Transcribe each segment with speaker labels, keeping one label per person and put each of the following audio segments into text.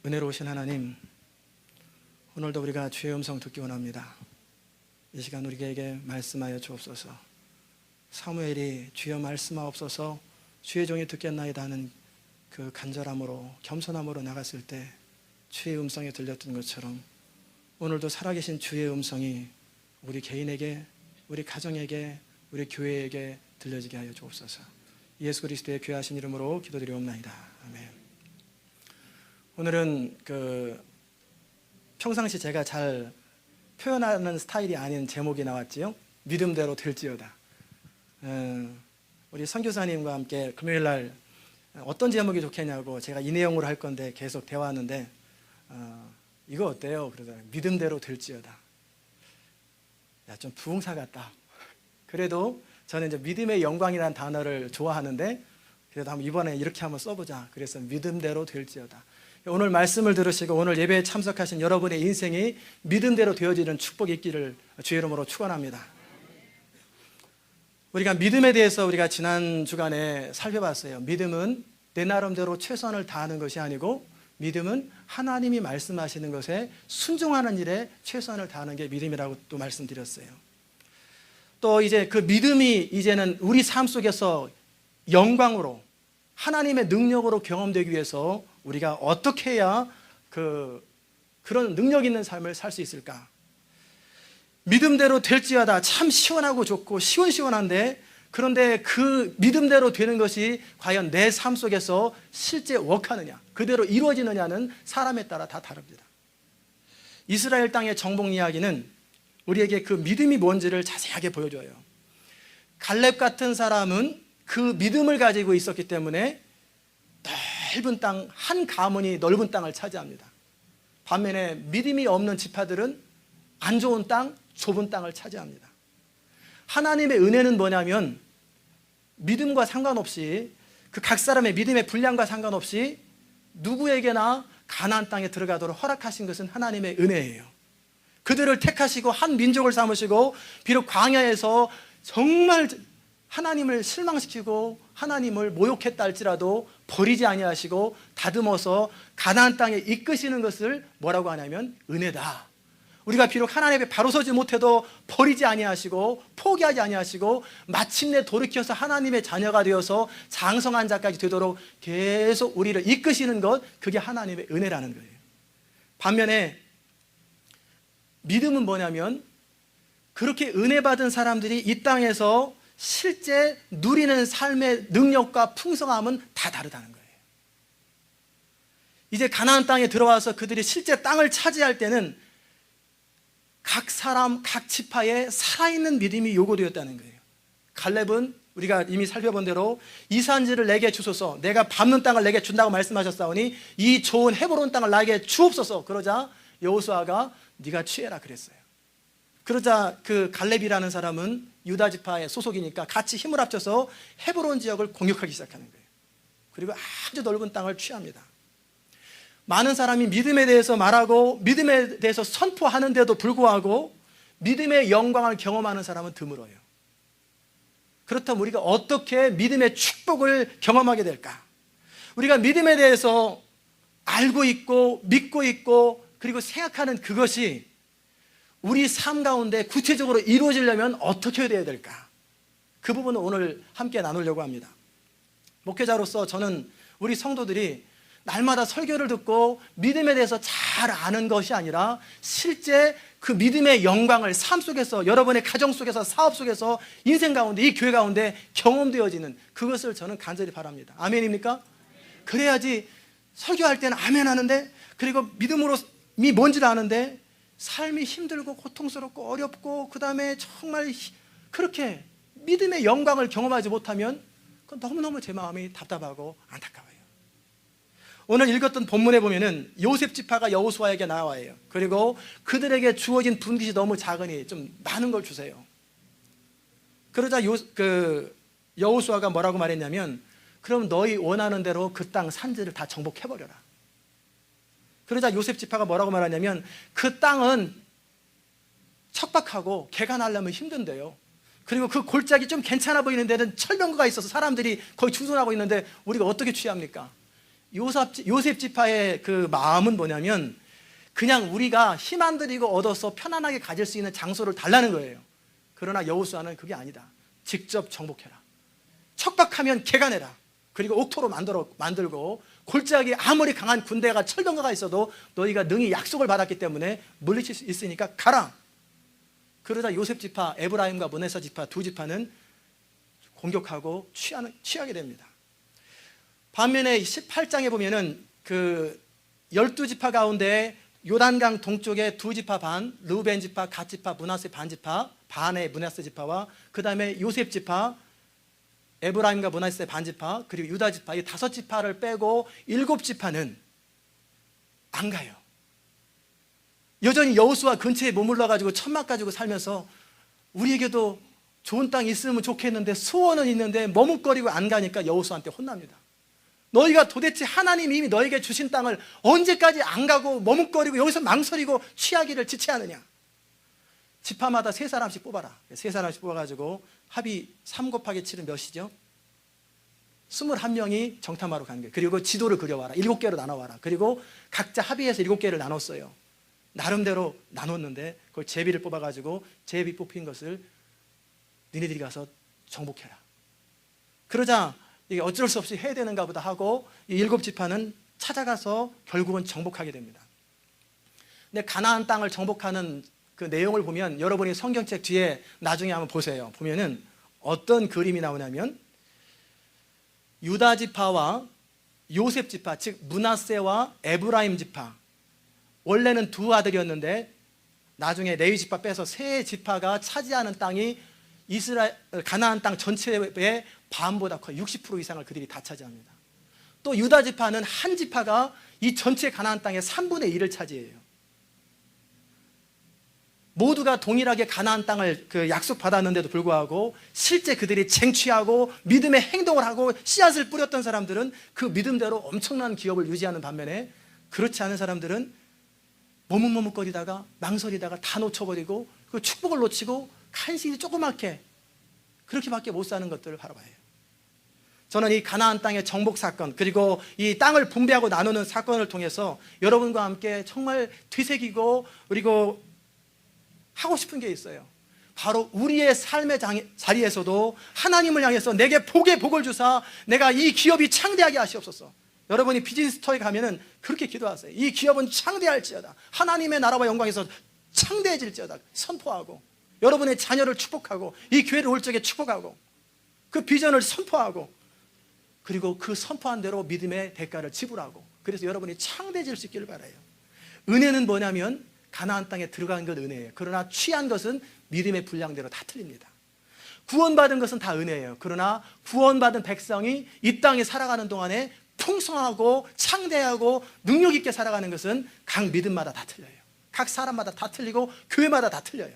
Speaker 1: 은혜로우신 하나님, 오늘도 우리가 주의 음성 듣기 원합니다. 이 시간 우리에게 말씀하여 주옵소서. 사무엘이 주여 말씀하옵소서 주의 종이 듣겠나이다 하는 그 간절함으로 겸손함으로 나갔을 때 주의 음성이 들렸던 것처럼 오늘도 살아계신 주의 음성이 우리 개인에게, 우리 가정에게, 우리 교회에게 들려지게 하여 주옵소서. 예수 그리스도의 귀하신 이름으로 기도드리옵나이다. 아멘. 오늘은 평상시 제가 잘 표현하는 스타일이 아닌 제목이 나왔지요. 믿음대로 될지어다. 우리 선교사님과 함께 금요일날 어떤 제목이 좋겠냐고 제가 이 내용으로 할 건데 계속 대화하는데 이거 어때요? 그러잖아요. 믿음대로 될지어다. 야, 좀 부흥사 같다. 그래도 저는 이제 믿음의 영광이라는 단어를 좋아하는데 그래도 한번 이번에 이렇게 한번 써보자. 그래서 믿음대로 될지어다. 오늘 말씀을 들으시고 오늘 예배에 참석하신 여러분의 인생이 믿음대로 되어지는 축복이 있기를 주의 이름으로 축원합니다. 우리가 믿음에 대해서 우리가 지난 주간에 살펴봤어요. 믿음은 내 나름대로 최선을 다하는 것이 아니고 믿음은 하나님이 말씀하시는 것에 순종하는 일에 최선을 다하는 게 믿음이라고 또 말씀드렸어요. 또 이제 그 믿음이 이제는 우리 삶 속에서 영광으로 하나님의 능력으로 경험되기 위해서 우리가 어떻게 해야 그런 능력 있는 삶을 살 수 있을까? 믿음대로 될지어다 참 시원하고 좋고 시원시원한데 그런데 그 믿음대로 되는 것이 과연 내 삶 속에서 실제 워크하느냐, 그대로 이루어지느냐는 사람에 따라 다 다릅니다. 이스라엘 땅의 정복 이야기는 우리에게 그 믿음이 뭔지를 자세하게 보여줘요. 갈렙 같은 사람은 그 믿음을 가지고 있었기 때문에 넓은 땅, 한 가문이 넓은 땅을 차지합니다. 반면에 믿음이 없는 지파들은 안 좋은 땅, 좁은 땅을 차지합니다. 하나님의 은혜는 뭐냐면 믿음과 상관없이 그 각 사람의 믿음의 분량과 상관없이 누구에게나 가나안 땅에 들어가도록 허락하신 것은 하나님의 은혜예요. 그들을 택하시고 한 민족을 삼으시고 비록 광야에서 정말 하나님을 실망시키고 하나님을 모욕했다 할지라도 버리지 아니하시고 다듬어서 가나안 땅에 이끄시는 것을 뭐라고 하냐면 은혜다. 우리가 비록 하나님 앞에 바로 서지 못해도 버리지 아니하시고 포기하지 아니하시고 마침내 돌이켜서 하나님의 자녀가 되어서 장성한 자까지 되도록 계속 우리를 이끄시는 것, 그게 하나님의 은혜라는 거예요. 반면에 믿음은 뭐냐면 그렇게 은혜 받은 사람들이 이 땅에서 실제 누리는 삶의 능력과 풍성함은 다 다르다는 거예요. 이제 가나안 땅에 들어와서 그들이 실제 땅을 차지할 때는 각 사람, 각 지파에 살아있는 믿음이 요구되었다는 거예요. 갈렙은 우리가 이미 살펴본 대로 이 산지를 내게 주소서, 내가 밟는 땅을 내게 준다고 말씀하셨사오니 이 좋은 헤브론 땅을 나에게 주옵소서. 그러자 여호수아가 네가 취해라 그랬어요. 그러자 그 갈렙이라는 사람은 유다 지파의 소속이니까 같이 힘을 합쳐서 헤브론 지역을 공격하기 시작하는 거예요. 그리고 아주 넓은 땅을 취합니다. 많은 사람이 믿음에 대해서 말하고 믿음에 대해서 선포하는데도 불구하고 믿음의 영광을 경험하는 사람은 드물어요. 그렇다면 우리가 어떻게 믿음의 축복을 경험하게 될까? 우리가 믿음에 대해서 알고 있고 믿고 있고 그리고 생각하는 그것이 우리 삶 가운데 구체적으로 이루어지려면 어떻게 해야 될까? 그 부분을 오늘 함께 나누려고 합니다. 목회자로서 저는 우리 성도들이 날마다 설교를 듣고 믿음에 대해서 잘 아는 것이 아니라 실제 그 믿음의 영광을 삶 속에서, 여러분의 가정 속에서, 사업 속에서, 인생 가운데, 이 교회 가운데 경험되어지는 그것을 저는 간절히 바랍니다. 아멘입니까? 그래야지 설교할 때는 아멘 하는데, 그리고 믿음으로 뭔지를 아는데 삶이 힘들고 고통스럽고 어렵고 그 다음에 정말 그렇게 믿음의 영광을 경험하지 못하면 그건 너무너무 제 마음이 답답하고 안타까워요. 오늘 읽었던 본문에 보면은 요셉 지파가 여호수아에게 나와요. 그리고 그들에게 주어진 분깃이 너무 작으니 좀 많은 걸 주세요. 그러자 여호수아가 뭐라고 말했냐면 그럼 너희 원하는 대로 그 땅 산지를 다 정복해버려라. 그러자 요셉 지파가 뭐라고 말하냐면 그 땅은 척박하고 개가 나려면 힘든데요. 그리고 그 골짜기 좀 괜찮아 보이는 데는 철병거가 있어서 사람들이 거의 주둔하고 있는데 우리가 어떻게 취합니까? 요셉 지파의 그 마음은 뭐냐면 그냥 우리가 힘 안 들이고 얻어서 편안하게 가질 수 있는 장소를 달라는 거예요. 그러나 여호수아는 그게 아니다. 직접 정복해라. 척박하면 개가 내라. 그리고 옥토로 만들고 골짜기에 아무리 강한 군대가 철병가가 있어도 너희가 능히 약속을 받았기 때문에 물리칠 수 있으니까 가라. 그러자 요셉 지파, 에브라임과 므낫세 지파 두 지파는 공격하고 취하게 됩니다. 반면에 18장에 보면은 그 12지파 가운데 요단강 동쪽에 두 지파 반, 르우벤 지파, 갓 지파, 므낫세 반 지파, 반의 므낫세 지파와 그 다음에 요셉 지파, 에브라임과 므낫세 반 지파, 그리고 유다 지파, 이 5지파를 빼고 7지파는 안 가요. 여전히 여호수아 근처에 머물러 가지고 천막 가지고 살면서 우리에게도 좋은 땅 있으면 좋겠는데 소원은 있는데 머뭇거리고 안 가니까 여호수아한테 혼납니다. 너희가 도대체 하나님이 이미 너에게 주신 땅을 언제까지 안 가고 머뭇거리고 여기서 망설이고 취하기를 지체하느냐. 지파마다 3사람씩 뽑아라. 3사람씩 뽑아가지고 합이 3 곱하기 7은 몇이죠? 21명이 정탐하러 간 거예요. 그리고 지도를 그려와라. 7개로 나눠와라. 그리고 각자 합의해서 7개를 나눴어요. 나름대로 나눴는데 그걸 제비를 뽑아가지고 제비 뽑힌 것을 니네들이 가서 정복해라. 그러자 이게 어쩔 수 없이 해야 되는가 보다 하고 이 7지파는 찾아가서 결국은 정복하게 됩니다. 근데 가나안 땅을 정복하는 그 내용을 보면 여러분이 성경책 뒤에 나중에 한번 보세요. 보면은 어떤 그림이 나오냐면 유다 지파와 요셉 지파, 즉 므낫세와 에브라임 지파, 원래는 두 아들이었는데 나중에 레위 지파 빼서 3지파가 차지하는 땅이 가나안 땅 전체의 반보다 거의 60% 이상을 그들이 다 차지합니다. 또 유다 지파는 한 지파가 이 전체 가나안 땅의 3분의 1을 차지해요. 모두가 동일하게 가나안 땅을 약속받았는데도 불구하고 실제 그들이 쟁취하고 믿음의 행동을 하고 씨앗을 뿌렸던 사람들은 그 믿음대로 엄청난 기업을 유지하는 반면에 그렇지 않은 사람들은 머뭇머뭇거리다가 망설이다가 다 놓쳐버리고 그 축복을 놓치고 간신히 조그맣게 그렇게밖에 못 사는 것들을 바라봐요. 저는 이 가나안 땅의 정복 사건 그리고 이 땅을 분배하고 나누는 사건을 통해서 여러분과 함께 정말 되새기고 그리고 하고 싶은 게 있어요. 바로 우리의 삶의 자리에서도 하나님을 향해서 내게 복의 복을 주사 내가 이 기업이 창대하게 하시옵소서. 여러분이 비즈니스 터에 가면은 그렇게 기도하세요. 이 기업은 창대할지어다. 하나님의 나라와 영광에서 창대해질지어다. 선포하고 여러분의 자녀를 축복하고 이 교회를 올 적에 축복하고 그 비전을 선포하고 그리고 그 선포한 대로 믿음의 대가를 지불하고 그래서 여러분이 창대해질 수 있기를 바라요. 은혜는 뭐냐면 가나안 땅에 들어간 것 은혜예요. 그러나 취한 것은 믿음의 분량대로 다 틀립니다. 구원받은 것은 다 은혜예요. 그러나 구원받은 백성이 이 땅에 살아가는 동안에 풍성하고 창대하고 능력 있게 살아가는 것은 각 믿음마다 다 틀려요. 각 사람마다 다 틀리고 교회마다 다 틀려요.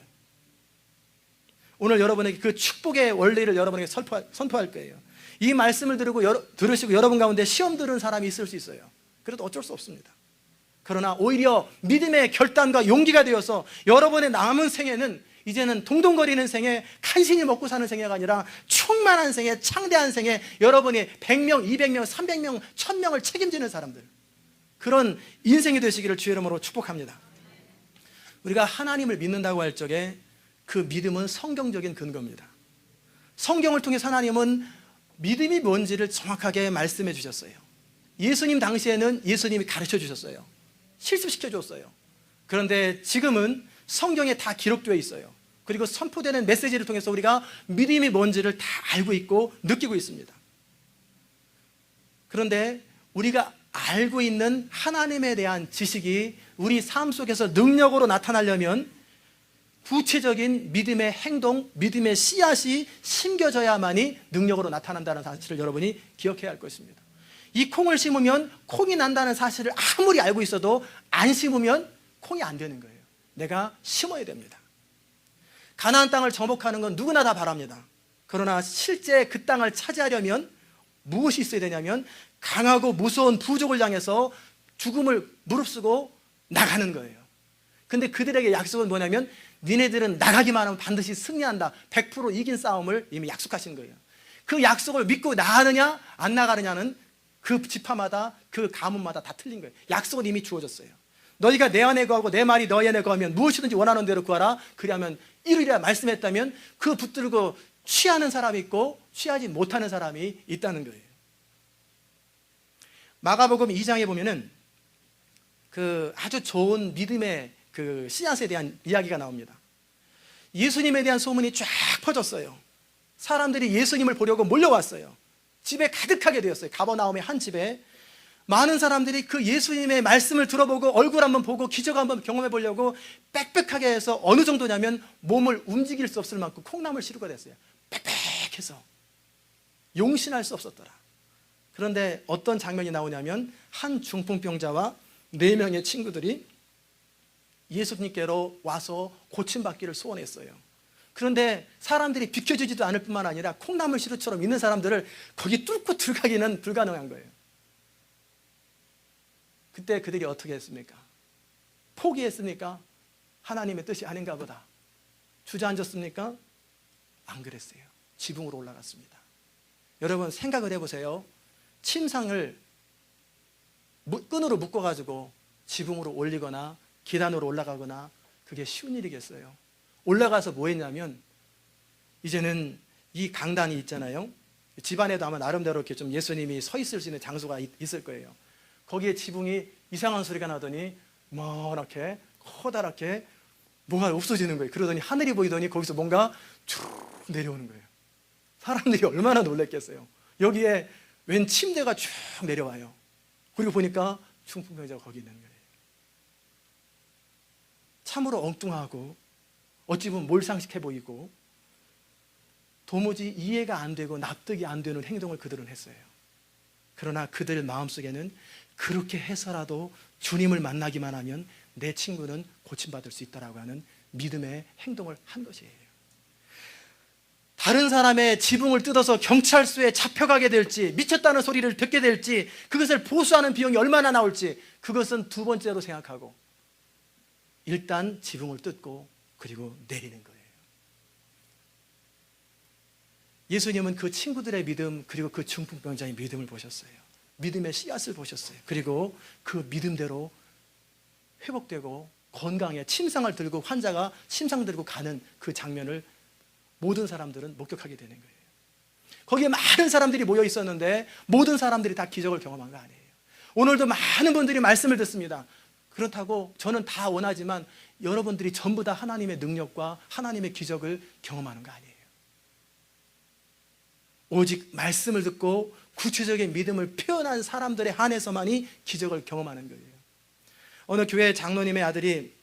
Speaker 1: 오늘 여러분에게 그 축복의 원리를 여러분에게 선포할 거예요. 이 말씀을 들으시고 여러분 가운데 시험 들은 사람이 있을 수 있어요. 그래도 어쩔 수 없습니다. 그러나 오히려 믿음의 결단과 용기가 되어서 여러분의 남은 생애는 이제는 동동거리는 생애, 간신히 먹고 사는 생애가 아니라 충만한 생애, 창대한 생애, 여러분이 100명, 200명, 300명, 1000명을 책임지는 사람들, 그런 인생이 되시기를 주의 이름으로 축복합니다. 우리가 하나님을 믿는다고 할 적에 그 믿음은 성경적인 근거입니다. 성경을 통해서 하나님은 믿음이 뭔지를 정확하게 말씀해 주셨어요. 예수님 당시에는 예수님이 가르쳐 주셨어요. 실습시켜 줬어요. 그런데 지금은 성경에 다 기록되어 있어요. 그리고 선포되는 메시지를 통해서 우리가 믿음이 뭔지를 다 알고 있고 느끼고 있습니다. 그런데 우리가 알고 있는 하나님에 대한 지식이 우리 삶 속에서 능력으로 나타나려면 구체적인 믿음의 행동, 믿음의 씨앗이 심겨져야만이 능력으로 나타난다는 사실을 여러분이 기억해야 할 것입니다. 이 콩을 심으면 콩이 난다는 사실을 아무리 알고 있어도 안 심으면 콩이 안 되는 거예요. 내가 심어야 됩니다. 가나안 땅을 정복하는 건 누구나 다 바랍니다. 그러나 실제 그 땅을 차지하려면 무엇이 있어야 되냐면 강하고 무서운 부족을 향해서 죽음을 무릅쓰고 나가는 거예요. 근데 그들에게 약속은 뭐냐면 니네들은 나가기만 하면 반드시 승리한다. 100% 이긴 싸움을 이미 약속하신 거예요. 그 약속을 믿고 나가느냐 안 나가느냐는 그 지파마다 그 가문마다 다 틀린 거예요. 약속은 이미 주어졌어요. 너희가 내 안에 거하고 내 말이 너희 안에 거하면 무엇이든지 원하는 대로 구하라. 그리하면 이루리라 말씀했다면 그 붙들고 취하는 사람이 있고 취하지 못하는 사람이 있다는 거예요. 마가복음 2장에 보면은 그 아주 좋은 믿음의 그 씨앗에 대한 이야기가 나옵니다. 예수님에 대한 소문이 쫙 퍼졌어요. 사람들이 예수님을 보려고 몰려왔어요. 집에 가득하게 되었어요. 가버나움의 한 집에 많은 사람들이 그 예수님의 말씀을 들어보고 얼굴 한번 보고 기적 한번 경험해 보려고 빽빽하게 해서 어느 정도냐면 몸을 움직일 수 없을 만큼 콩나물 시루가 됐어요. 빽빽해서 용신할 수 없었더라. 그런데 어떤 장면이 나오냐면 한 중풍병자와 4명의 친구들이 예수님께로 와서 고침받기를 소원했어요. 그런데 사람들이 비켜주지도 않을 뿐만 아니라 콩나물 시루처럼 있는 사람들을 거기 뚫고 들어가기는 불가능한 거예요. 그때 그들이 어떻게 했습니까? 포기했습니까? 하나님의 뜻이 아닌가 보다. 주저앉았습니까? 안 그랬어요. 지붕으로 올라갔습니다. 여러분 생각을 해보세요. 침상을 끈으로 묶어가지고 지붕으로 올리거나 계단으로 올라가거나 그게 쉬운 일이겠어요? 올라가서 뭐 했냐면 이제는 이 강단이 있잖아요. 집안에도 아마 나름대로 이렇게 좀 예수님이 서 있을 수 있는 장소가 있을 거예요. 거기에 지붕이 이상한 소리가 나더니 뭐렇게 커다랗게 뭐가 없어지는 거예요. 그러더니 하늘이 보이더니 거기서 뭔가 쭉 내려오는 거예요. 사람들이 얼마나 놀랐겠어요. 여기에 웬 침대가 쭉 내려와요. 그리고 보니까 중풍병자가 거기 있는 거예요. 참으로 엉뚱하고 어찌 보면 몰상식해 보이고 도무지 이해가 안 되고 납득이 안 되는 행동을 그들은 했어요. 그러나 그들 마음속에는 그렇게 해서라도 주님을 만나기만 하면 내 친구는 고침받을 수 있다라고 하는 믿음의 행동을 한 것이에요. 다른 사람의 지붕을 뜯어서 경찰서에 잡혀가게 될지 미쳤다는 소리를 듣게 될지 그것을 보수하는 비용이 얼마나 나올지 그것은 두 번째로 생각하고 일단 지붕을 뜯고 그리고 내리는 거예요. 예수님은 그 친구들의 믿음 그리고 그 중풍병자의 믿음을 보셨어요. 믿음의 씨앗을 보셨어요. 그리고 그 믿음대로 회복되고 건강에 침상을 들고 환자가 침상 들고 가는 그 장면을 모든 사람들은 목격하게 되는 거예요. 거기에 많은 사람들이 모여 있었는데 모든 사람들이 다 기적을 경험한 거 아니에요. 오늘도 많은 분들이 말씀을 듣습니다. 그렇다고 저는 다 원하지만 여러분들이 전부 다 하나님의 능력과 하나님의 기적을 경험하는 거 아니에요. 오직 말씀을 듣고 구체적인 믿음을 표현한 사람들에 한해서만이 기적을 경험하는 거예요. 어느 교회 장로님의 아들이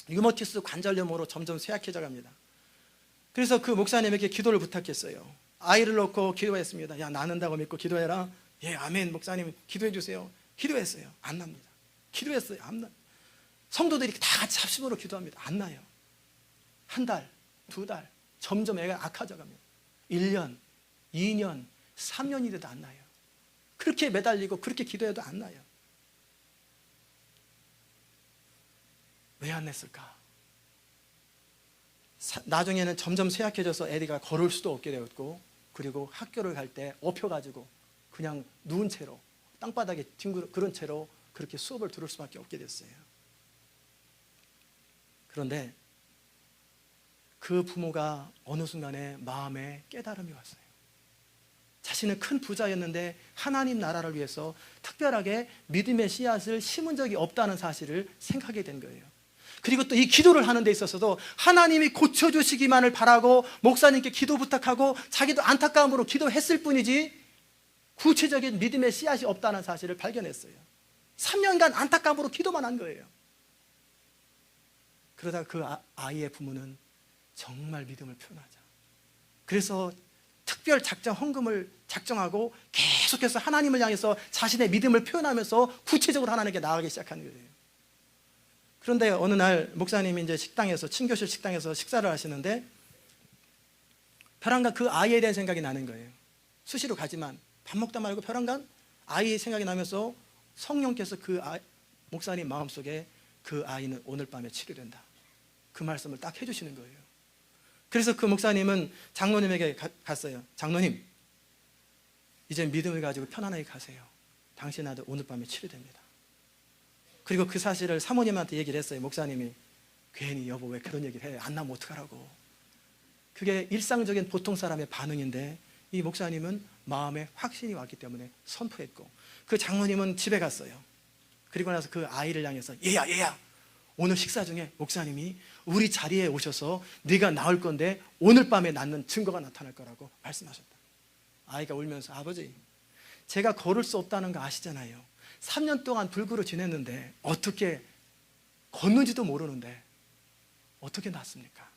Speaker 1: 류머티스 관절염으로 점점 쇠약해져 갑니다. 그래서 그 목사님에게 기도를 부탁했어요. 아이를 놓고 기도했습니다. 야, 낫는다고 믿고 기도해라. 예, 아멘. 목사님 기도해 주세요. 기도했어요. 안 납니다. 기도했어요. 안 나. 성도들이 다 같이 합심으로 기도합니다. 안 나요. 한 달, 2달 점점 애가 악화져 갑니다. 1년, 2년, 3년이 돼도 안 나요. 그렇게 매달리고 그렇게 기도해도 안 나요. 왜 안 냈을까? 나중에는 점점 쇠약해져서 애가 걸을 수도 없게 되었고 그리고 학교를 갈 때 엎혀가지고 그냥 누운 채로 땅바닥에 뒹굴 그런 채로 그렇게 수업을 들을 수밖에 없게 됐어요. 그런데 그 부모가 어느 순간에 마음에 깨달음이 왔어요. 자신은 큰 부자였는데 하나님 나라를 위해서 특별하게 믿음의 씨앗을 심은 적이 없다는 사실을 생각하게 된 거예요. 그리고 또 이 기도를 하는 데 있어서도 하나님이 고쳐주시기만을 바라고 목사님께 기도 부탁하고 자기도 안타까움으로 기도했을 뿐이지 구체적인 믿음의 씨앗이 없다는 사실을 발견했어요. 3년간 안타까움으로 기도만 한 거예요. 그러다가 그 아이의 부모는 정말 믿음을 표현하자. 그래서 특별 작정 헌금을 작정하고 계속해서 하나님을 향해서 자신의 믿음을 표현하면서 구체적으로 하나님께 나아가기 시작하는 거예요. 그런데 어느 날 목사님이 이제 식당에서 친교실 식당에서 식사를 하시는데 벼랑간 그 아이에 대한 생각이 나는 거예요. 수시로 가지만 밥 먹다 말고 벼랑간 아이의 생각이 나면서 성령께서 목사님 마음속에 그 아이는 오늘 밤에 치료된다. 그 말씀을 딱 해주시는 거예요. 그래서 그 목사님은 장로님에게 갔어요. 장로님, 이제 믿음을 가지고 편안하게 가세요. 당신 아들 오늘 밤에 치료됩니다. 그리고 그 사실을 사모님한테 얘기를 했어요. 목사님이 괜히 여보 왜 그런 얘기를 해? 안 나면 어떡하라고. 그게 일상적인 보통 사람의 반응인데 이 목사님은 마음에 확신이 왔기 때문에 선포했고, 그 장로님은 집에 갔어요. 그리고 나서 그 아이를 향해서 얘야 오늘 식사 중에 목사님이 우리 자리에 오셔서 네가 나을 건데 오늘 밤에 낫는 증거가 나타날 거라고 말씀하셨다. 아이가 울면서 아버지 제가 걸을 수 없다는 거 아시잖아요. 3년 동안 불구로 지냈는데 어떻게 걷는지도 모르는데 어떻게 낫습니까?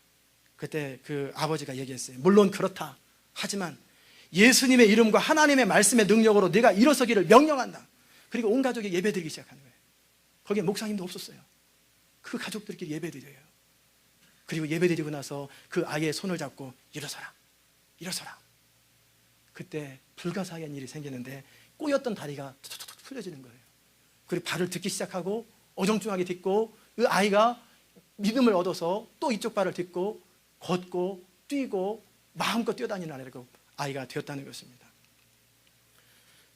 Speaker 1: 그때 그 아버지가 얘기했어요. 물론 그렇다. 하지만 예수님의 이름과 하나님의 말씀의 능력으로 네가 일어서기를 명령한다. 그리고 온 가족이 예배드리기 시작하는 거예요. 거기에 목사님도 없었어요. 그 가족들끼리 예배드려요. 그리고 예배드리고 나서 그 아이의 손을 잡고 일어서라. 그때 불가사의한 일이 생기는데 꼬였던 다리가 툭툭툭 풀려지는 거예요. 그리고 발을 딛기 시작하고 어정쩡하게 딛고 그 아이가 믿음을 얻어서 또 이쪽 발을 딛고 걷고 뛰고 마음껏 뛰어다니는 아이가 되었다는 것입니다.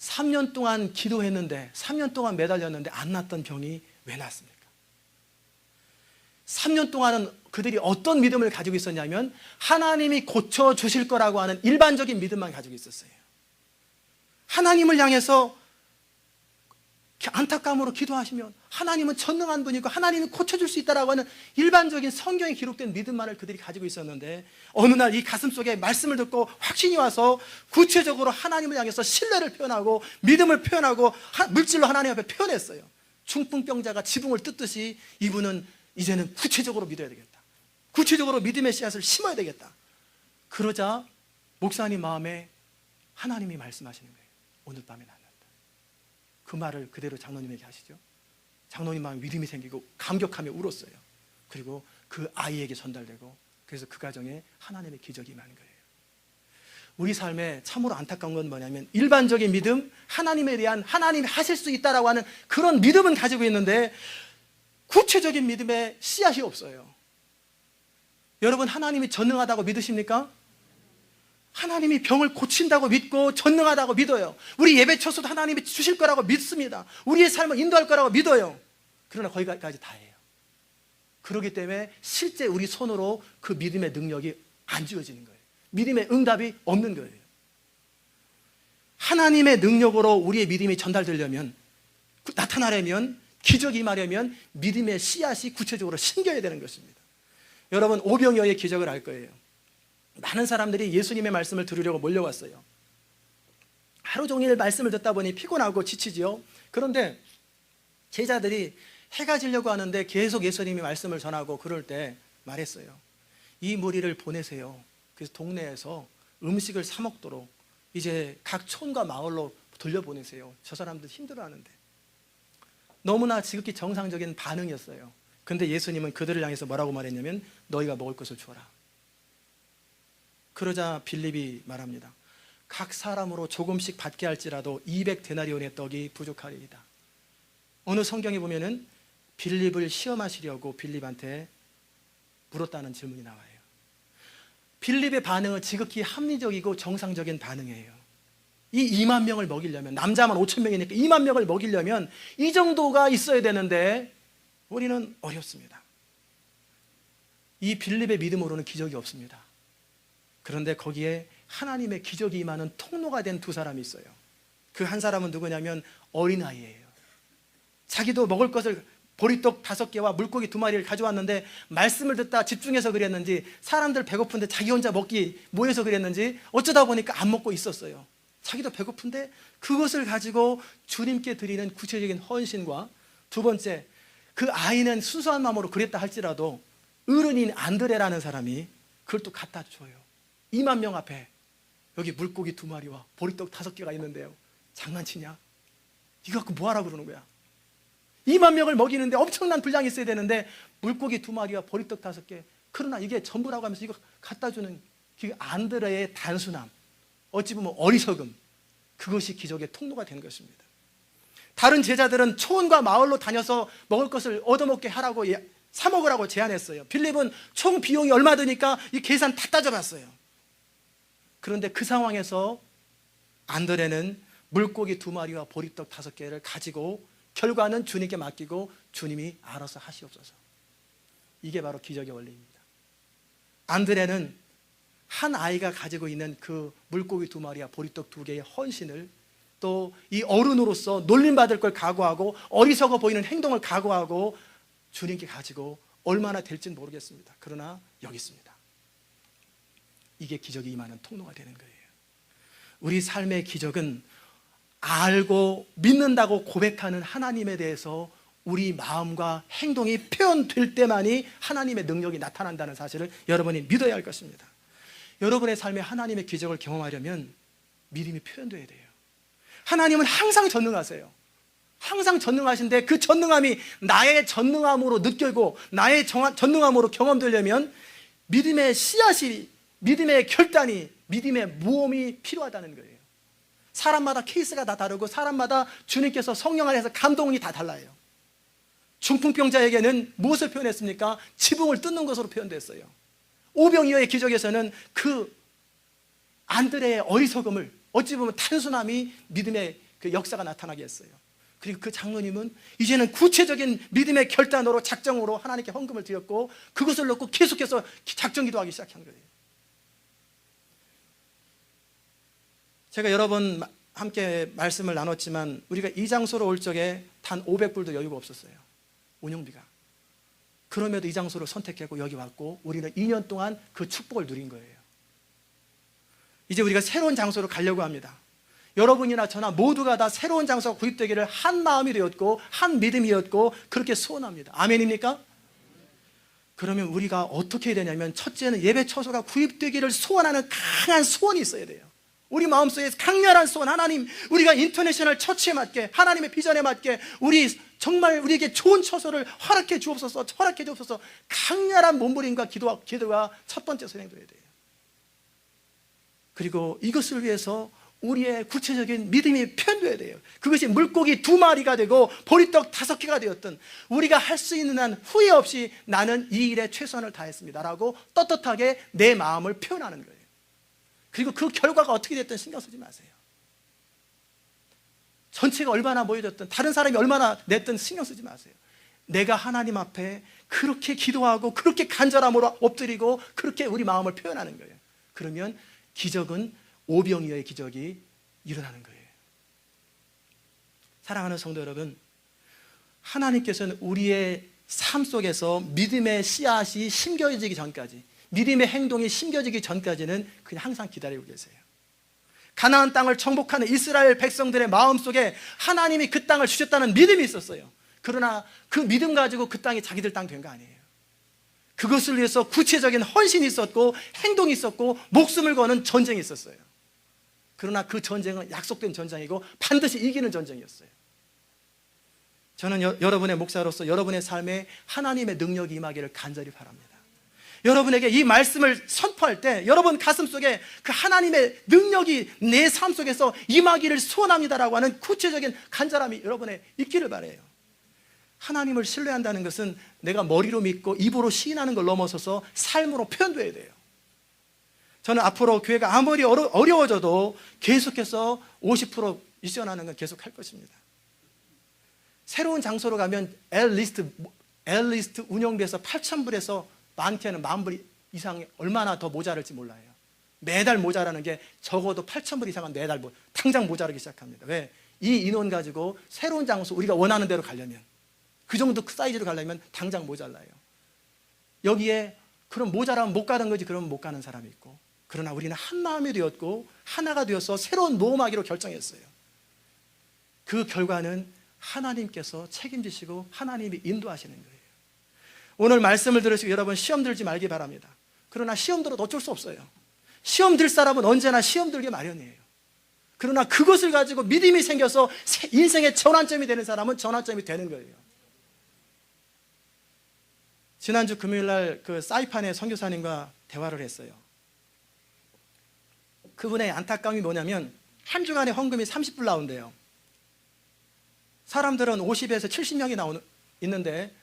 Speaker 1: 3년 동안 기도했는데 3년 동안 매달렸는데 안 낫던 병이 왜 낫습니까? 3년 동안은 그들이 어떤 믿음을 가지고 있었냐면 하나님이 고쳐주실 거라고 하는 일반적인 믿음만 가지고 있었어요. 하나님을 향해서 안타까움으로 기도하시면 하나님은 전능한 분이고 하나님이 고쳐줄 수 있다라고 하는 일반적인 성경에 기록된 믿음만을 그들이 가지고 있었는데 어느 날 이 가슴 속에 말씀을 듣고 확신이 와서 구체적으로 하나님을 향해서 신뢰를 표현하고 믿음을 표현하고 물질로 하나님 앞에 표현했어요. 중풍병자가 지붕을 뜯듯이 이분은 이제는 구체적으로 믿어야 되겠다. 구체적으로 믿음의 씨앗을 심어야 되겠다. 그러자 목사님 마음에 하나님이 말씀하시는 거예요. 오늘 밤에 낫는다. 그 말을 그대로 장로님에게 하시죠. 장로님 마음에 믿음이 생기고 감격하며 울었어요. 그리고 그 아이에게 전달되고 그래서 그 가정에 하나님의 기적이 임하는 거예요. 우리 삶에 참으로 안타까운 건 뭐냐면 일반적인 믿음, 하나님에 대한 하나님이 하실 수 있다라고 하는 그런 믿음은 가지고 있는데 구체적인 믿음의 씨앗이 없어요. 여러분 하나님이 전능하다고 믿으십니까? 하나님이 병을 고친다고 믿고 전능하다고 믿어요. 우리 예배 처소도 하나님이 주실 거라고 믿습니다. 우리의 삶을 인도할 거라고 믿어요. 그러나 거기까지 다예요. 그렇기 때문에 실제 우리 손으로 그 믿음의 능력이 안 주어지는 거예요. 믿음의 응답이 없는 거예요. 하나님의 능력으로 우리의 믿음이 전달되려면, 나타나려면, 기적이 임하려면 믿음의 씨앗이 구체적으로 심겨야 되는 것입니다. 여러분 오병이어의 기적을 알 거예요. 많은 사람들이 예수님의 말씀을 들으려고 몰려왔어요. 하루 종일 말씀을 듣다 보니 피곤하고 지치지요. 그런데 제자들이 해가 지려고 하는데 계속 예수님이 말씀을 전하고 그럴 때 말했어요. 이 무리를 보내세요. 그래서 동네에서 음식을 사 먹도록 이제 각 촌과 마을로 돌려보내세요. 저 사람들 힘들어하는데. 너무나 지극히 정상적인 반응이었어요. 근데 예수님은 그들을 향해서 뭐라고 말했냐면 너희가 먹을 것을 주어라. 그러자 빌립이 말합니다. 각 사람으로 조금씩 받게 할지라도 200데나리온의 떡이 부족하리이다. 어느 성경에 보면은 빌립을 시험하시려고 빌립한테 물었다는 질문이 나와요. 빌립의 반응은 지극히 합리적이고 정상적인 반응이에요. 이 2만 명을 먹이려면, 남자만 5천 명이니까 2만 명을 먹이려면 이 정도가 있어야 되는데 우리는 어렵습니다. 이 빌립의 믿음으로는 기적이 없습니다. 그런데 거기에 하나님의 기적이 임하는 통로가 된 두 사람이 있어요. 그 한 사람은 누구냐면 어린아이예요. 자기도 먹을 것을 보리떡 5개와 물고기 2마리를 가져왔는데 말씀을 듣다 집중해서 그랬는지 사람들 배고픈데 자기 혼자 먹기 뭐해서 그랬는지 어쩌다 보니까 안 먹고 있었어요. 자기도 배고픈데 그것을 가지고 주님께 드리는 구체적인 헌신과 두 번째, 그 아이는 순수한 마음으로 그랬다 할지라도 어른인 안드레라는 사람이 그걸 또 갖다 줘요. 2만 명 앞에 여기 물고기 2마리와 보리떡 5개가 있는데요. 장난치냐? 이거 갖고 뭐하라 그러는 거야? 2만 명을 먹이는데 엄청난 분량이 있어야 되는데 물고기 2마리와 보리떡 5개. 그러나 이게 전부라고 하면서 이거 갖다 주는 그 안드레의 단순함, 어찌 보면 어리석음, 그것이 기적의 통로가 된 것입니다. 다른 제자들은 촌과 마을로 다녀서 먹을 것을 얻어먹게 하라고 사 먹으라고 제안했어요. 빌립은 총 비용이 얼마 드니까 이 계산 다 따져봤어요. 그런데 그 상황에서 안드레는 물고기 2마리와 보리떡 5개를 가지고 결과는 주님께 맡기고 주님이 알아서 하시옵소서. 이게 바로 기적의 원리입니다. 안드레는 한 아이가 가지고 있는 그 물고기 2마리와 보리떡 2개의 헌신을, 또 이 어른으로서 놀림받을 걸 각오하고 어리석어 보이는 행동을 각오하고 주님께 가지고 얼마나 될지는 모르겠습니다. 그러나 여기 있습니다. 이게 기적이 임하는 통로가 되는 거예요. 우리 삶의 기적은 알고 믿는다고 고백하는 하나님에 대해서 우리 마음과 행동이 표현될 때만이 하나님의 능력이 나타난다는 사실을 여러분이 믿어야 할 것입니다. 여러분의 삶에 하나님의 기적을 경험하려면 믿음이 표현돼야 돼요. 하나님은 항상 전능하세요. 항상 전능하신데 그 전능함이 나의 전능함으로 느껴지고 나의 전능함으로 경험되려면 믿음의 씨앗이, 믿음의 결단이, 믿음의 모험이 필요하다는 거예요. 사람마다 케이스가 다 다르고 사람마다 주님께서 성령 안에서 감동이 다 달라요. 중풍병자에게는 무엇을 표현했습니까? 지붕을 뜯는 것으로 표현됐어요. 오병이어의 기적에서는 그 안드레의 어리석음을, 어찌 보면 단순함이 믿음의 그 역사가 나타나게 했어요. 그리고 그 장로님은 이제는 구체적인 믿음의 결단으로, 작정으로 하나님께 헌금을 드렸고 그것을 놓고 계속해서 작정 기도하기 시작한 거예요. 제가 여러 번 함께 말씀을 나눴지만 우리가 이 장소로 올 적에 단 500불도 여유가 없었어요. 운영비가. 그럼에도 이 장소를 선택하고 여기 왔고 우리는 2년 동안 그 축복을 누린 거예요. 이제 우리가 새로운 장소로 가려고 합니다. 여러분이나 저나 모두가 다 새로운 장소가 구입되기를 한 마음이 되었고 한 믿음이었고 그렇게 소원합니다. 아멘입니까? 그러면 우리가 어떻게 해야 되냐면, 첫째는 예배 처소가 구입되기를 소원하는 강한 소원이 있어야 돼요. 우리 마음속에 강렬한 소원, 하나님, 우리가 인터내셔널 처치에 맞게, 하나님의 비전에 맞게 우리 정말 우리에게 좋은 처소를 허락해 주옵소서, 허락해 주옵소서. 강렬한 몸부림과 기도가 첫 번째 선행돼야 돼요. 그리고 이것을 위해서 우리의 구체적인 믿음이 표현돼야 돼요. 그것이 물고기 2마리가 되고 보리떡 5개가 되었든 우리가 할 수 있는 한 후회 없이 나는 이 일에 최선을 다했습니다 라고 떳떳하게 내 마음을 표현하는 거예요. 그리고 그 결과가 어떻게 됐든 신경 쓰지 마세요. 전체가 얼마나 모여졌든 다른 사람이 얼마나 냈든 신경 쓰지 마세요. 내가 하나님 앞에 그렇게 기도하고 그렇게 간절함으로 엎드리고 그렇게 우리 마음을 표현하는 거예요. 그러면 기적은 오병이어의 기적이 일어나는 거예요. 사랑하는 성도 여러분, 하나님께서는 우리의 삶 속에서 믿음의 씨앗이 심겨지기 전까지, 믿음의 행동이 심겨지기 전까지는 그냥 항상 기다리고 계세요. 가나안 땅을 정복하는 이스라엘 백성들의 마음속에 하나님이 그 땅을 주셨다는 믿음이 있었어요. 그러나 그 믿음 가지고 그 땅이 자기들 땅 된 거 아니에요. 그것을 위해서 구체적인 헌신이 있었고 행동이 있었고 목숨을 거는 전쟁이 있었어요. 그러나 그 전쟁은 약속된 전쟁이고 반드시 이기는 전쟁이었어요. 저는 여러분의 목사로서 여러분의 삶에 하나님의 능력이 임하기를 간절히 바랍니다. 여러분에게 이 말씀을 선포할 때 여러분 가슴속에 그 하나님의 능력이 내 삶 속에서 임하기를 소원합니다라고 하는 구체적인 간절함이 여러분에 있기를 바라요. 하나님을 신뢰한다는 것은 내가 머리로 믿고 입으로 시인하는 걸 넘어서서 삶으로 표현돼야 돼요. 저는 앞으로 교회가 아무리 어려워져도 계속해서 50% 미션하는 건 계속 할 것입니다. 새로운 장소로 가면 엘리스트 운영비에서 8,000불에서 많게는 10,000불 이상 얼마나 더 모자랄지 몰라요. 매달 모자라는 게 적어도 8,000불 이상은 매달 당장 모자라기 시작합니다. 왜? 이 인원 가지고 새로운 장소 우리가 원하는 대로 가려면, 그 정도 사이즈로 가려면 당장 모자라요. 여기에 그럼 모자라면 못 가는 거지, 그러면 못 가는 사람이 있고, 그러나 우리는 한 마음이 되었고 하나가 되어서 새로운 모험하기로 결정했어요. 그 결과는 하나님께서 책임지시고 하나님이 인도하시는 거예요. 오늘 말씀을 들으시고 여러분 시험 들지 말기 바랍니다. 그러나 시험 들어도 어쩔 수 없어요. 시험 들 사람은 언제나 시험 들게 마련이에요. 그러나 그것을 가지고 믿음이 생겨서 인생의 전환점이 되는 사람은 전환점이 되는 거예요. 지난주 금요일날 그 사이판의 선교사님과 대화를 했어요. 그분의 안타까움이 뭐냐면 한 주간에 헌금이 30불 나온대요. 사람들은 50에서 70명이 있는데,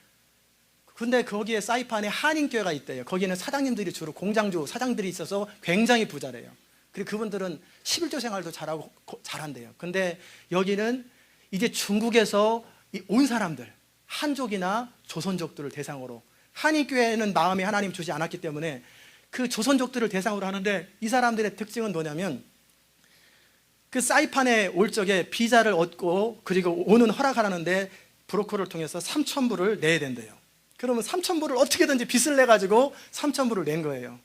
Speaker 1: 근데 거기에 사이판에 한인교회가 있대요. 거기는 사장님들이 주로 공장주 사장들이 있어서 굉장히 부자래요. 그리고 그분들은 11조 생활도 잘하고 잘한대요. 근데 여기는 이제 중국에서 온 사람들, 한족이나 조선족들을 대상으로, 한인교회는 마음에 하나님 주지 않았기 때문에 그 조선족들을 대상으로 하는데, 이 사람들의 특징은 뭐냐면 그 사이판에 올 적에 비자를 얻고 그리고 오는 허락하라는데 브로커를 통해서 3,000불을 내야 된대요. 그러면 3,000불을 어떻게든지 빚을 내가지고 3,000불을 낸 거예요.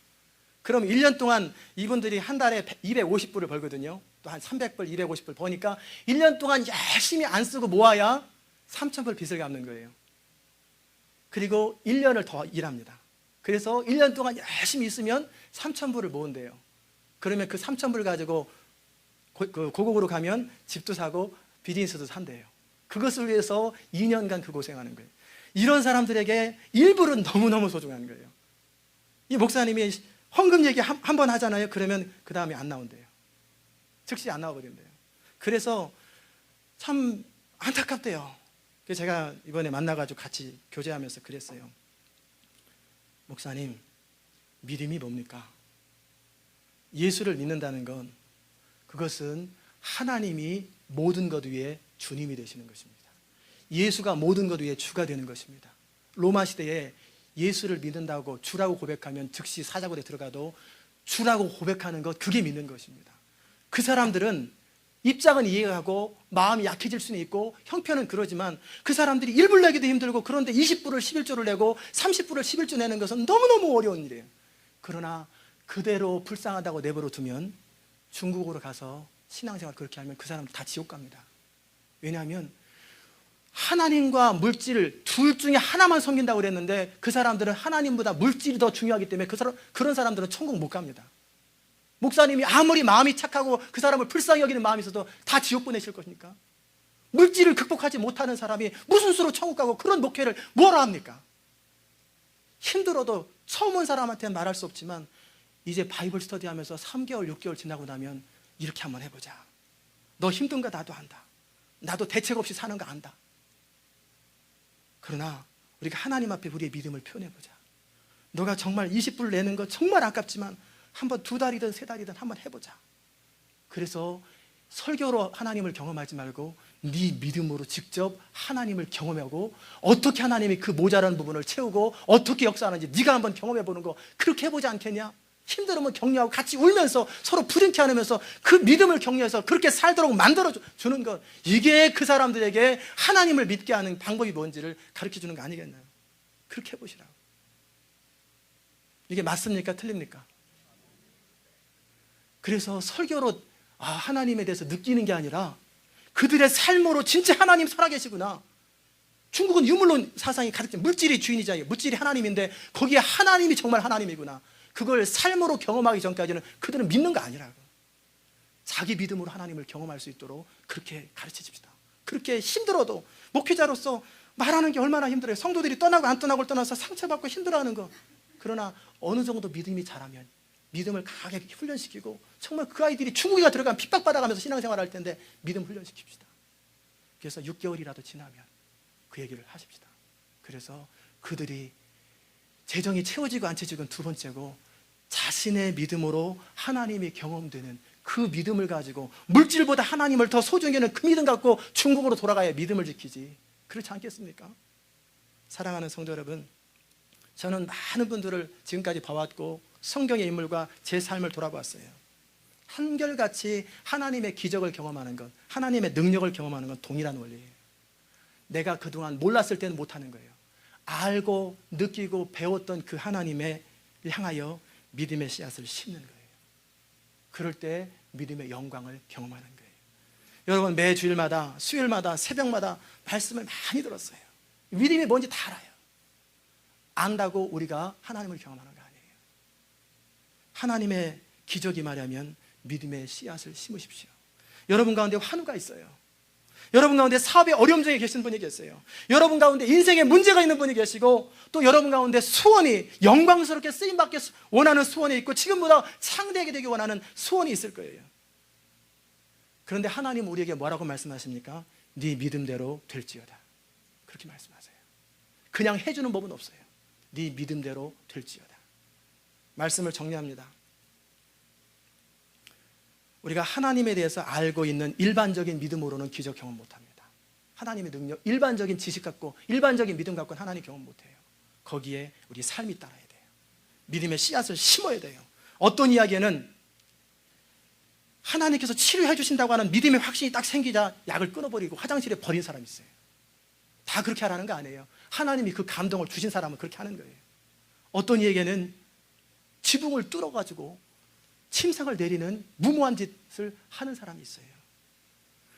Speaker 1: 그럼 1년 동안 이분들이 한 달에 250불을 벌거든요. 또 한 300불, 250불 버니까 1년 동안 열심히 안 쓰고 모아야 3,000불 빚을 갚는 거예요. 그리고 1년을 더 일합니다. 그래서 1년 동안 열심히 있으면 3,000불을 모은대요. 그러면 그 3,000불 가지고 고국으로 가면 집도 사고 비즈니스도 산대요. 그것을 위해서 2년간 그 고생하는 거예요. 이런 사람들에게 일부는 너무너무 소중한 거예요. 이 목사님이 헌금 얘기 한 번 하잖아요. 그러면 그 다음에 안 나온대요. 즉시 안 나와버린대요. 그래서 참 안타깝대요. 그래서 제가 이번에 만나가지고 같이 교제하면서 그랬어요. 목사님, 믿음이 뭡니까? 예수를 믿는다는 건, 그것은 하나님이 모든 것 위에 주님이 되시는 것입니다. 예수가 모든 것 위에 주가 되는 것입니다. 로마 시대에 예수를 믿는다고 주라고 고백하면 즉시 사자굴에 들어가도 주라고 고백하는 것, 그게 믿는 것입니다. 그 사람들은 입장은 이해하고 마음이 약해질 수는 있고 형편은 그러지만, 그 사람들이 1불 내기도 힘들고, 그런데 20불을 11조를 내고 30불을 11조 내는 것은 너무너무 어려운 일이에요. 그러나 그대로 불쌍하다고 내버려 두면, 중국으로 가서 신앙생활 그렇게 하면 그 사람들 다 지옥 갑니다. 왜냐하면 하나님과 물질 둘 중에 하나만 섬긴다고 그랬는데, 그 사람들은 하나님보다 물질이 더 중요하기 때문에 그런 사람들은 천국 못 갑니다. 목사님이 아무리 마음이 착하고 그 사람을 불쌍히 여기는 마음이 있어도 다 지옥 보내실 것입니까? 물질을 극복하지 못하는 사람이 무슨 수로 천국 가고 그런 목회를 뭐라 합니까? 힘들어도 처음 온 사람한테는 말할 수 없지만, 이제 바이블 스터디 하면서 3개월, 6개월 지나고 나면 이렇게 한번 해보자. 너 힘든 거 나도 안다. 나도 대책 없이 사는 거 안다. 그러나 우리가 하나님 앞에 우리의 믿음을 표현해보자. 너가 정말 20불 내는 거 정말 아깝지만 한번 2달이든 3달이든 한번 해보자. 그래서 설교로 하나님을 경험하지 말고 네 믿음으로 직접 하나님을 경험하고, 어떻게 하나님이 그 모자란 부분을 채우고 어떻게 역사하는지 네가 한번 경험해보는 거, 그렇게 해보지 않겠냐? 힘들으면 격려하고 같이 울면서 서로 부둥켜 안으면서 그 믿음을 격려해서 그렇게 살도록 만들어주는 것, 이게 그 사람들에게 하나님을 믿게 하는 방법이 뭔지를 가르쳐주는 거 아니겠나요? 그렇게 해보시라고. 이게 맞습니까? 틀립니까? 그래서 설교로 하나님에 대해서 느끼는 게 아니라 그들의 삶으로 진짜 하나님 살아계시구나. 중국은 유물론 사상이 가득 된, 물질이 주인이잖아요. 물질이 하나님인데 거기에 하나님이 정말 하나님이구나. 그걸 삶으로 경험하기 전까지는 그들은 믿는 거 아니라고. 자기 믿음으로 하나님을 경험할 수 있도록 그렇게 가르쳐 줍시다. 그렇게 힘들어도, 목회자로서 말하는 게 얼마나 힘들어요. 성도들이 떠나고 안 떠나고를 떠나서 상처받고 힘들어하는 거. 그러나 어느 정도 믿음이 자라면 믿음을 강하게 훈련시키고, 정말 그 아이들이 중국에 들어가면 핍박받아가면서 신앙생활을 할 텐데 믿음 훈련시킵시다. 그래서 6개월이라도 지나면 그 얘기를 하십시다. 그래서 그들이 재정이 채워지고 안 채워지고 두 번째고, 자신의 믿음으로 하나님이 경험되는 그 믿음을 가지고, 물질보다 하나님을 더 소중히 여기는 그 믿음 갖고 중국으로 돌아가야 믿음을 지키지. 그렇지 않겠습니까? 사랑하는 성도 여러분, 저는 많은 분들을 지금까지 봐왔고 성경의 인물과 제 삶을 돌아봤어요. 한결같이 하나님의 기적을 경험하는 것, 하나님의 능력을 경험하는 건 동일한 원리예요. 내가 그동안 몰랐을 때는 못하는 거예요. 알고 느끼고 배웠던 그 하나님을 향하여 믿음의 씨앗을 심는 거예요. 그럴 때 믿음의 영광을 경험하는 거예요. 여러분, 매 주일마다, 수요일마다, 새벽마다 말씀을 많이 들었어요. 믿음이 뭔지 다 알아요. 안다고 우리가 하나님을 경험하는 거 아니에요. 하나님의 기적이 말하면 믿음의 씨앗을 심으십시오. 여러분 가운데 환우가 있어요. 여러분 가운데 사업의 어려움 중에 계신 분이 계세요. 여러분 가운데 인생에 문제가 있는 분이 계시고, 또 여러분 가운데 소원이, 영광스럽게 쓰임받기 원하는 소원이 있고, 지금보다 창대하게 되기 원하는 소원이 있을 거예요. 그런데 하나님 우리에게 뭐라고 말씀하십니까? 네 믿음대로 될지어다. 그렇게 말씀하세요. 그냥 해주는 법은 없어요. 네 믿음대로 될지어다. 말씀을 정리합니다. 우리가 하나님에 대해서 알고 있는 일반적인 믿음으로는 기적 경험 못합니다. 하나님의 능력, 일반적인 지식 갖고 일반적인 믿음 갖고는 하나님 경험 못해요. 거기에 우리 삶이 따라야 돼요. 믿음의 씨앗을 심어야 돼요. 어떤 이야기에는 하나님께서 치료해 주신다고 하는 믿음의 확신이 딱 생기자 약을 끊어버리고 화장실에 버린 사람이 있어요. 다 그렇게 하라는 거 아니에요. 하나님이 그 감동을 주신 사람은 그렇게 하는 거예요. 어떤 이에게는 지붕을 뚫어가지고 침상을 내리는 무모한 짓을 하는 사람이 있어요.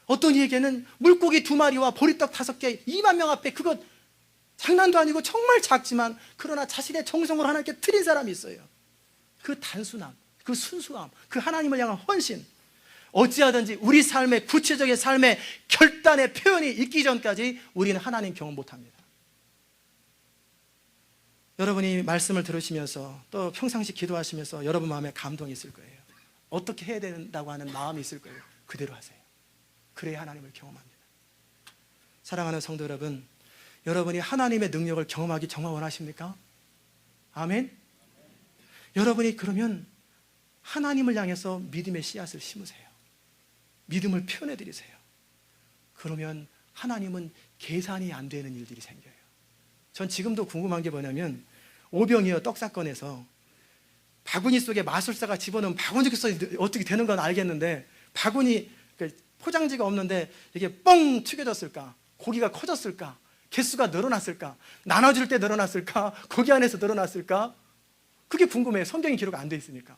Speaker 1: 어떤 이에게는 물고기 2마리와 보리떡 5개 2만 명 앞에 그것 장난도 아니고 정말 작지만 그러나 자신의 정성으로 하나님께 드린 사람이 있어요. 그 단순함, 그 순수함, 그 하나님을 향한 헌신, 어찌하든지 우리 삶의 구체적인 삶의 결단의 표현이 있기 전까지 우리는 하나님 경험 못합니다. 여러분이 말씀을 들으시면서 또 평상시 기도하시면서 여러분 마음에 감동이 있을 거예요. 어떻게 해야 된다고 하는 마음이 있을 거예요. 그대로 하세요. 그래야 하나님을 경험합니다. 사랑하는 성도 여러분, 여러분이 하나님의 능력을 경험하기 정말 원하십니까? 아멘? 여러분이 그러면 하나님을 향해서 믿음의 씨앗을 심으세요. 믿음을 표현해 드리세요. 그러면 하나님은 계산이 안 되는 일들이 생겨요. 전 지금도 궁금한 게 뭐냐면 오병이어 떡 사건에서 바구니 속에 마술사가 집어넣으면 바구니 속에서 어떻게 되는 건 알겠는데 바구니 포장지가 없는데 이게 뻥 튀겨졌을까? 고기가 커졌을까? 개수가 늘어났을까? 나눠줄 때 늘어났을까? 고기 안에서 늘어났을까? 그게 궁금해요. 성경이 기록 안 돼 있으니까.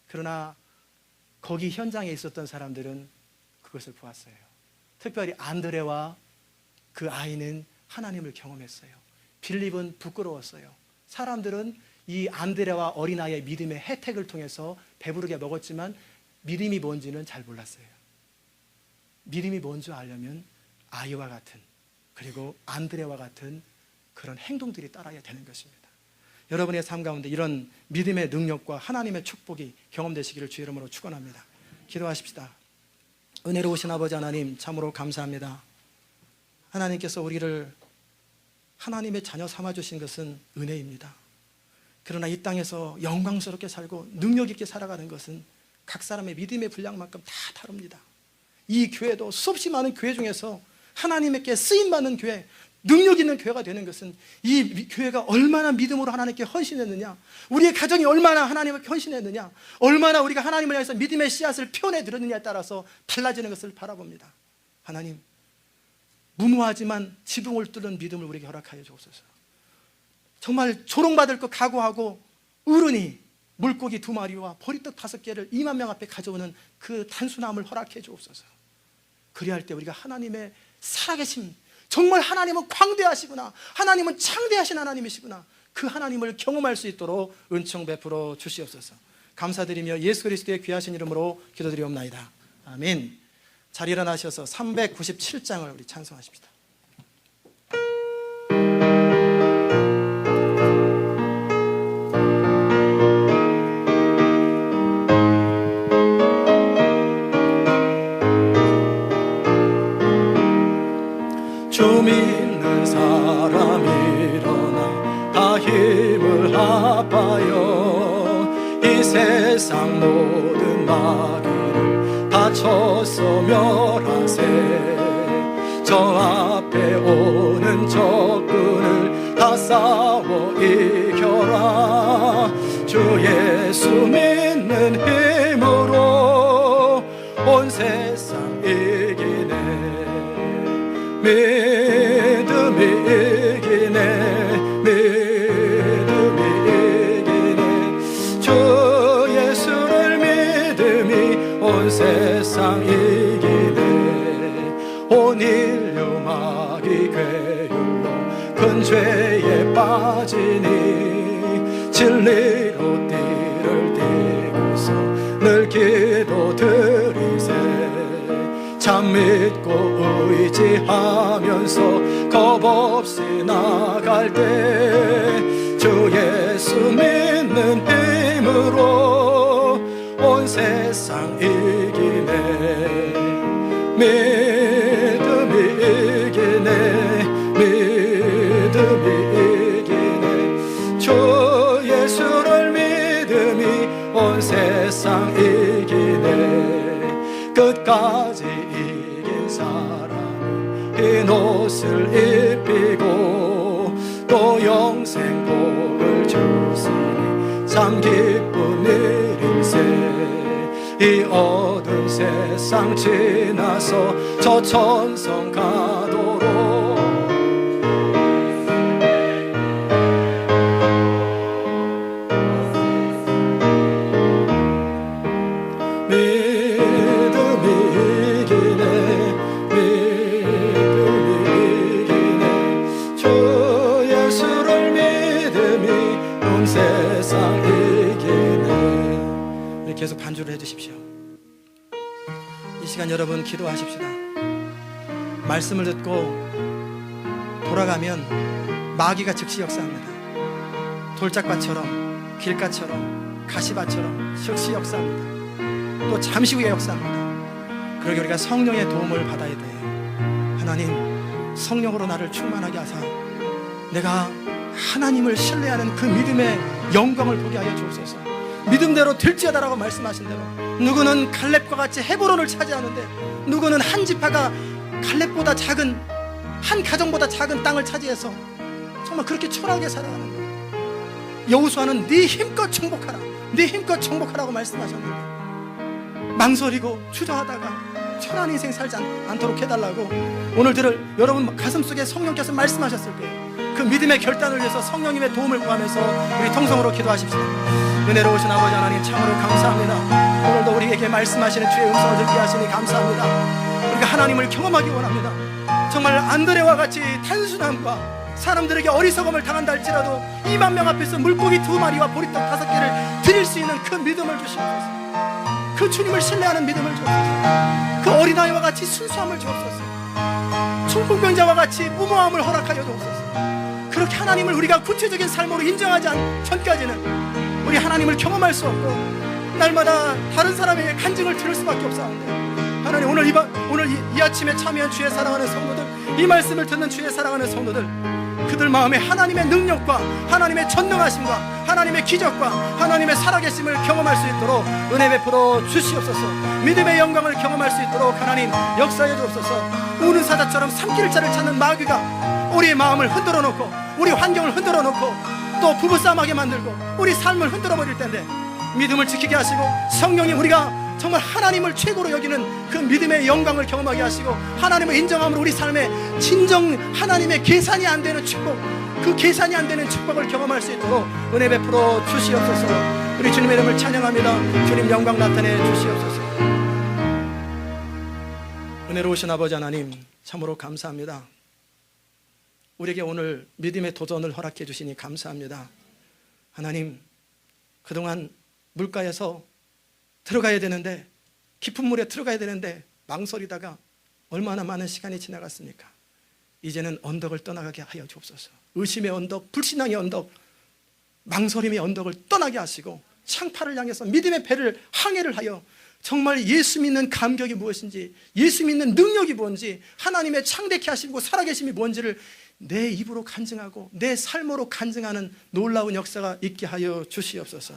Speaker 1: 그러나 거기 현장에 있었던 사람들은 그것을 보았어요. 특별히 안드레와 그 아이는 하나님을 경험했어요. 빌립은 부끄러웠어요. 사람들은 이 안드레와 어린아이의 믿음의 혜택을 통해서 배부르게 먹었지만 믿음이 뭔지는 잘 몰랐어요. 믿음이 뭔지 알려면 아이와 같은, 그리고 안드레와 같은 그런 행동들이 따라야 되는 것입니다. 여러분의 삶 가운데 이런 믿음의 능력과 하나님의 축복이 경험되시기를 주의 이름으로 축원합니다. 기도하십시다. 은혜로우신 아버지 하나님, 참으로 감사합니다. 하나님께서 우리를 하나님의 자녀 삼아주신 것은 은혜입니다. 그러나 이 땅에서 영광스럽게 살고 능력 있게 살아가는 것은 각 사람의 믿음의 분량만큼 다 다릅니다. 이 교회도 수없이 많은 교회 중에서 하나님께 쓰임받는 교회, 능력 있는 교회가 되는 것은 이 교회가 얼마나 믿음으로 하나님께 헌신했느냐, 우리의 가정이 얼마나 하나님께 헌신했느냐, 얼마나 우리가 하나님을 향해서 믿음의 씨앗을 표현해 드렸느냐에 따라서 달라지는 것을 바라봅니다. 하나님, 무모하지만 지붕을 뚫는 믿음을 우리에게 허락하여 주옵소서. 정말 조롱받을 것 각오하고 어른이 물고기 2마리와 보리떡 5개를 2만 명 앞에 가져오는 그 단순함을 허락해 주옵소서. 그리할 때 우리가 하나님의 살아계심, 정말 하나님은 광대하시구나, 하나님은 창대하신 하나님이시구나, 그 하나님을 경험할 수 있도록 은총 베풀어 주시옵소서. 감사드리며 예수 그리스도의 귀하신 이름으로 기도드리옵나이다. 아멘. 자리 일어나셔서 397장을 우리 찬송하십시다.
Speaker 2: 주 믿는 사람 일어나 다 힘을 합하여 이 세상 모든 마귀를 다 쳐서 멸하세. 저 앞에 오는 적군을 다 싸워 이겨라. 주 예수 믿는 힘으로 온 세상 이기네. 믿음이 이기네. 믿음이 이기네. 주 예수를 믿음이 온 세상 이기네. 온 인류 마귀 괴율로 큰 죄에 빠지니 진리로 띠를 띠고서 늘 기도드리세. 참 믿고 의지하면서 겁없이 나갈 때 주 예수 믿는 힘으로 온 세상 이기네. 믿음이 이기네. 믿음이 이기네. 주 예수를 믿음이 온 세상 이기네. 끝까지 이긴 사람 흰 옷을 입히고 또 영생 복을 주시니 참 기쁜 일일세. 이 어두운 세상 지나서 저 천성 가도록 믿음이 이기네 주 예수를 믿음이 온 세상 이기네.
Speaker 1: 우리 계속 반주를 해주십시오. 이 시간 여러분 기도하십시다. 말씀을 듣고 돌아가면 마귀가 즉시 역사합니다. 돌짝밭처럼 길가처럼 가시밭처럼 즉시 역사합니다. 또 잠시 후에 역사합니다. 그러게 우리가 성령의 도움을 받아야 돼요. 하나님, 성령으로 나를 충만하게 하사 내가 하나님을 신뢰하는 그 믿음의 영광을 보게 하여 주옵소서. 믿음대로 될지어다라고 말씀하신 대로 누구는 갈렙과 같이 헤브론을 차지하는데 누구는 한 지파가 갈렙보다 작은, 한 가정보다 작은 땅을 차지해서 정말 그렇게 초라하게 살아가는 거예요. 여호수아는 네 힘껏 정복하라, 네 힘껏 정복하라고 말씀하셨는데 망설이고 주저하다가 천한 인생 살지 않도록 해달라고 오늘 들을 여러분 가슴속에 성령께서 말씀하셨을 거예요. 그 믿음의 결단을 위해서 성령님의 도움을 구하면서 우리 통성으로 기도하십시다. 은혜로우신 아버지 하나님, 참으로 감사합니다. 오늘도 우리에게 말씀하시는 주의 음성을 듣게 하시니 감사합니다. 우리가 하나님을 경험하기 원합니다. 정말 안드레와 같이 단순함과 사람들에게 어리석음을 당한다 할지라도 2만 명 앞에서 물고기 2마리와 보리떡 5개를 드릴 수 있는 그 믿음을 주시옵소서. 그 주님을 신뢰하는 믿음을 주옵소서. 그 어린아이와 같이 순수함을 주옵소서. 중풍병자와 같이 무모함을 허락하여 주옵소서. 그렇게 하나님을 우리가 구체적인 삶으로 인정하지 전까지는 우리 하나님을 경험할 수 없고 날마다 다른 사람에게 간증을 들을 수밖에 없사옵는데 하나님, 오늘 이 아침에 참여한 주의 사랑하는 성도들, 이 말씀을 듣는 주의 사랑하는 성도들, 그들 마음에 하나님의 능력과 하나님의 전능하심과 하나님의 기적과 하나님의 살아계심을 경험할 수 있도록 은혜 베풀어 주시옵소서. 믿음의 영광을 경험할 수 있도록 하나님 역사해 주옵소서. 우는 사자처럼 삼킬 자를 찾는 마귀가 우리의 마음을 흔들어 놓고 우리 환경을 흔들어 놓고 또 부부싸움하게 만들고 우리 삶을 흔들어 버릴 텐데 믿음을 지키게 하시고 성령님, 우리가 정말 하나님을 최고로 여기는 그 믿음의 영광을 경험하게 하시고 하나님을 인정함으로 우리 삶에 진정 하나님의 계산이 안 되는 축복, 그 계산이 안 되는 축복을 경험할 수 있도록 은혜 베풀어 주시옵소서. 우리 주님의 이름을 찬양합니다. 주님 영광 나타내 주시옵소서. 은혜로우신 아버지 하나님, 참으로 감사합니다. 우리에게 오늘 믿음의 도전을 허락해 주시니 감사합니다. 하나님, 그동안 물가에서 들어가야 되는데, 깊은 물에 들어가야 되는데 망설이다가 얼마나 많은 시간이 지나갔습니까? 이제는 언덕을 떠나가게 하여 주옵소서. 의심의 언덕, 불신앙의 언덕, 망설임의 언덕을 떠나게 하시고 창파를 향해서 믿음의 배를 항해를 하여 정말 예수 믿는 감격이 무엇인지, 예수 믿는 능력이 뭔지, 하나님의 창대케 하시고 살아계심이 뭔지를 내 입으로 간증하고 내 삶으로 간증하는 놀라운 역사가 있게 하여 주시옵소서.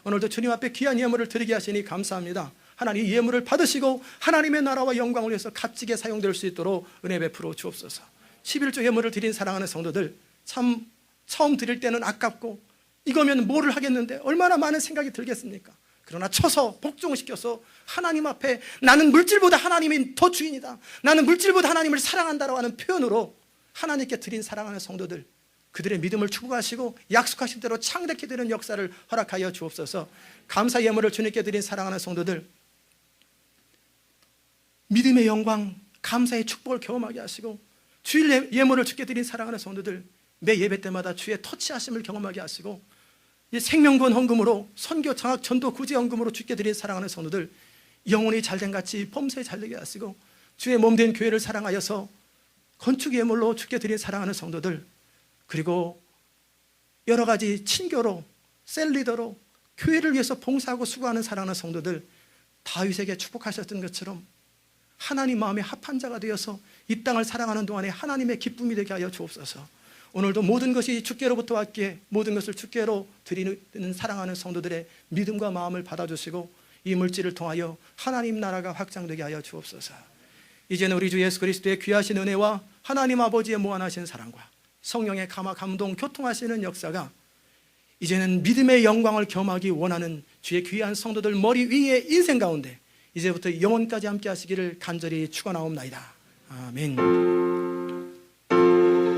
Speaker 1: 오늘도 주님 앞에 귀한 예물을 드리게 하시니 감사합니다. 하나님, 이 예물을 받으시고 하나님의 나라와 영광을 위해서 값지게 사용될 수 있도록 은혜 베풀어 주옵소서. 11조 예물을 드린 사랑하는 성도들, 참 처음 드릴 때는 아깝고 이거면 뭐를 하겠는데 얼마나 많은 생각이 들겠습니까? 그러나 쳐서 복종시켜서 하나님 앞에 나는 물질보다 하나님이 더 주인이다, 나는 물질보다 하나님을 사랑한다라고 하는 표현으로 하나님께 드린 사랑하는 성도들, 그들의 믿음을 축복하시고 약속하신 대로 창대케 되는 역사를 허락하여 주옵소서. 감사 예물을 주님께 드린 사랑하는 성도들, 믿음의 영광, 감사의 축복을 경험하게 하시고 주일 예물을 주께 드린 사랑하는 성도들, 매 예배 때마다 주의 터치하심을 경험하게 하시고 이 생명권 헌금으로 선교 장학 전도 구제 헌금으로 주께 드린 사랑하는 성도들, 영혼이 잘된 같이 범사에 잘되게 하시고 주의 몸된 교회를 사랑하여서 건축 예물로 주께 드린 사랑하는 성도들, 그리고 여러 가지 친교로 셀리더로 교회를 위해서 봉사하고 수고하는 사랑하는 성도들, 다윗에게 축복하셨던 것처럼 하나님 마음에 합한 자가 되어서 이 땅을 사랑하는 동안에 하나님의 기쁨이 되게 하여 주옵소서. 오늘도 모든 것이 주께로부터 왔기에 모든 것을 주께로 드리는 사랑하는 성도들의 믿음과 마음을 받아주시고 이 물질을 통하여 하나님 나라가 확장되게 하여 주옵소서. 이제는 우리 주 예수 그리스도의 귀하신 은혜와 하나님 아버지의 무한하신 사랑과 성령의 감동 교통하시는 역사가 이제는 믿음의 영광을 겸하기 원하는 주의 귀한 성도들 머리 위에 인생 가운데 이제부터 영원까지 함께 하시기를 간절히 축원하옵나이다. 아멘.